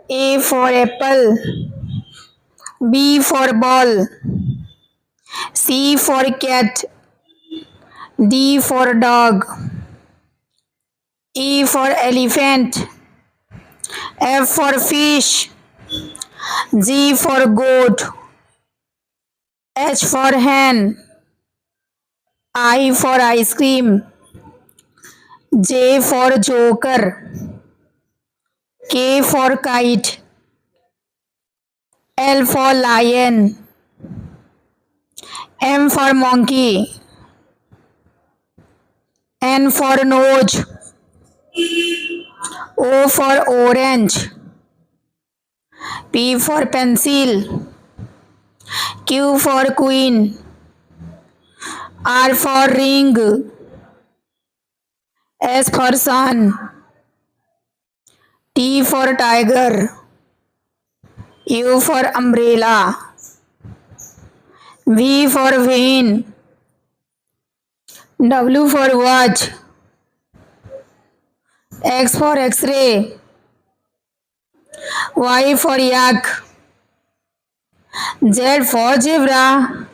A for apple, B for ball, C for cat, D for dog, E for elephant, F for fish, G for goat, H for hen, I for ice cream, J for joker, K for kite, L for lion, M for monkey, N for nose, O for orange, P for pencil, Q for queen, R for ring, S for sun, T for tiger, U for umbrella, V for vein, W for watch, X for X-ray, Y for yak, Z for zebra,